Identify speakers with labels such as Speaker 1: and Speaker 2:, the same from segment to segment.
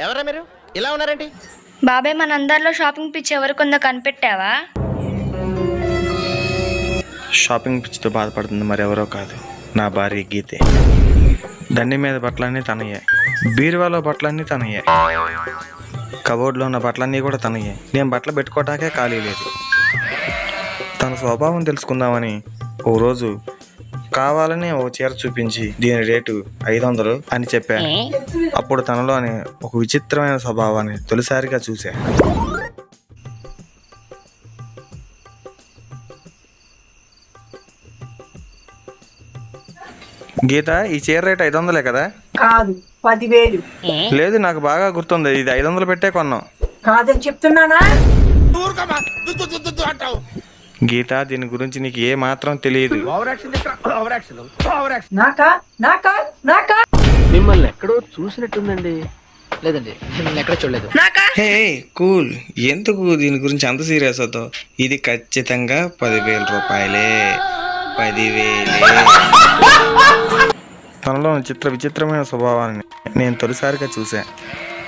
Speaker 1: ఎవరా మీరు ఇలా ఉన్నారండి?
Speaker 2: బాబాయ్ మనందరిలో షాపింగ్ పిచ్చి ఎవరికొందో కనిపెట్టావా?
Speaker 3: షాపింగ్ పిచ్చితో బాధపడుతుంది మరెవరో కాదు, నా భార్య గీతే. దండి మీద బట్టలన్నీ తనయ్యే, బీరువాలో బట్టలన్నీ తనయ్యే, కబోర్డ్లో ఉన్న బట్టలన్నీ కూడా తనయ్యే. నేను బట్టలు పెట్టుకోవటానికే ఖాళీ లేదు. తన స్వభావం తెలుసుకుందామని ఓ రోజు కావాలని ఓ చీర చూపించి దీని రేటు 500 అని చెప్పాను. అప్పుడు తనలోని ఒక విచిత్రమైన స్వభావాన్ని తొలిసారిగా చూశా. గీత, ఈ చీర రేటు 500 కదా?
Speaker 4: కాదు, 10,000.
Speaker 3: లేదు, నాకు బాగా గుర్తుంది, ఇది 500 పెట్టే కొన్నాం.
Speaker 4: కాదని చెప్తున్నానా?
Speaker 3: గీత, దీని గురించి నీకు ఏ మాత్రం తెలియదు.
Speaker 4: నాకా నాకా నాకా
Speaker 1: మిమ్మల్ని ఎక్కడో చూసినట్టుందండి. లేదండి, మిమ్మల్ని ఎక్కడ చూడలేదు.
Speaker 3: హే కూల్, ఎందుకు దీని గురించి అంత సీరియస్ అవుతావు? ఇది ఖచ్చితంగా 10,000 రూపాయలే. 10,000. తనలో విచిత్రమైన స్వభావాన్ని నేను తొలిసారిగా చూసా.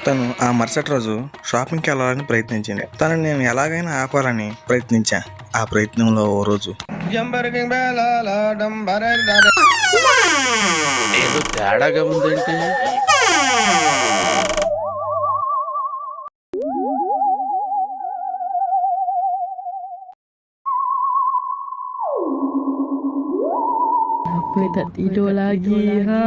Speaker 3: తను ఆ మరుసటి రోజు షాపింగ్కి వెళ్ళాలని ప్రయత్నించింది. తనని నేను ఎలాగైనా ఆపాలని ప్రయత్నించా. ఆ ప్రయత్నంలో ఓ రోజు
Speaker 1: ఏదో తేడాగా ఉందంటే.
Speaker 5: Apa tak tidur lagi ha?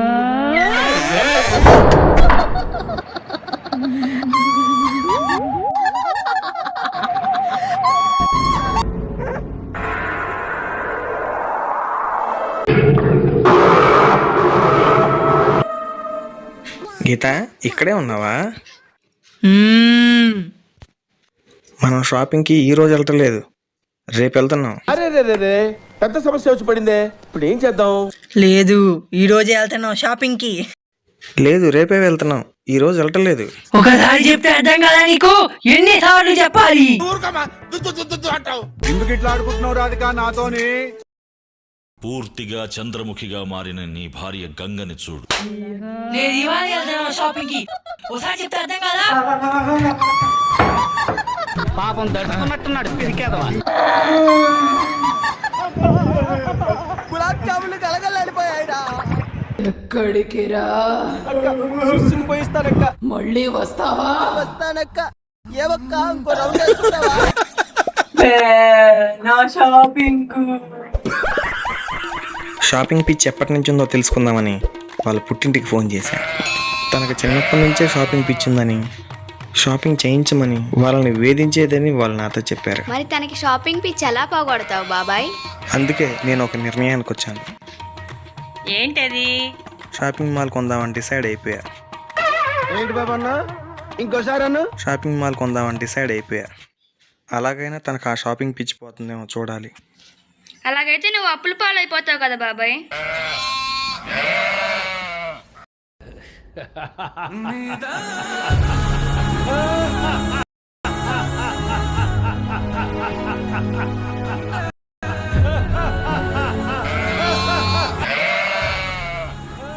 Speaker 3: గీత, ఇక్కడే ఉన్నావా? మనం షాపింగ్కి ఈ రోజు వెళ్ళట్లేదు, రేపు వెళ్తున్నాం.
Speaker 6: అరే పెద్ద సమస్య వచ్చి పడిందే, ఇప్పుడు ఏం చేద్దాం?
Speaker 7: లేదు, ఈ రోజే వెళ్తున్నాం షాపింగ్ కి.
Speaker 3: లేదు, రేపే వెళ్తున్నాం, ఈ రోజు వెళ్ళట్లేదు.
Speaker 7: ఒకసారి చెప్తే అర్థం కదా నీకు? ఎన్నిసార్లు చెప్పాలి?
Speaker 6: ఎందుకు ఇట్లా ఆడుకుంటున్నావు రాధిక నాతోని?
Speaker 8: పూర్తిగా చంద్రముఖిగా మారిన నీ భార్య గంగని చూడు.
Speaker 7: నేను ఇవాళ వెళ్తున్నాం షాపింగ్ కి. ఒకసారి చెప్తే అర్థం కదా?
Speaker 1: పాపం దడుచుకున్నట్టున్నాడు పిరికేదవా.
Speaker 6: గులాబ్ జాములు కలగలడిపోయాయిరా.
Speaker 5: ఎక్కడికి రా?
Speaker 6: పోయిస్తానక్క.
Speaker 5: మళ్ళీ వస్తావా?
Speaker 6: వస్తానక్క. ఏవక్క ఇంకో రౌండ్ వేసుకుంటావా?
Speaker 4: నా షాపింగ్
Speaker 3: షాపింగ్ పిచ్చి ఎప్పటి నుంచి ఉందో తెలుసుకుందామని వాళ్ళ పుట్టింటికి ఫోన్ చేశా. తనకు చిన్నప్పటి నుంచే షాపింగ్ పిచ్చి ఉందని, షాపింగ్ చేయించమని, వాళ్ళని వేధించేదని వాళ్ళు నాతో చెప్పారు.
Speaker 2: మరి తనకి షాపింగ్ పిచ్చి ఎలా పోగొడతావు బాబాయ్?
Speaker 3: అందుకే నేను ఒక నిర్ణయానికి వచ్చాను.
Speaker 7: ఏంటది?
Speaker 3: షాపింగ్ మాల్ కొందామని డిసైడ్ అయిపోయా.
Speaker 6: ఏంటి బాబా అన్న, ఇంకోసారి అన్న.
Speaker 3: షాపింగ్ మాల్ కొందామని డిసైడ్ అయిపోయా. అలాగైనా తనకు ఆ షాపింగ్ పిచ్చి పోతుందేమో చూడాలి.
Speaker 2: అలాగైతే నువ్వు అప్పుల పాలైపోతావు కదా బాబాయ్.
Speaker 5: మీద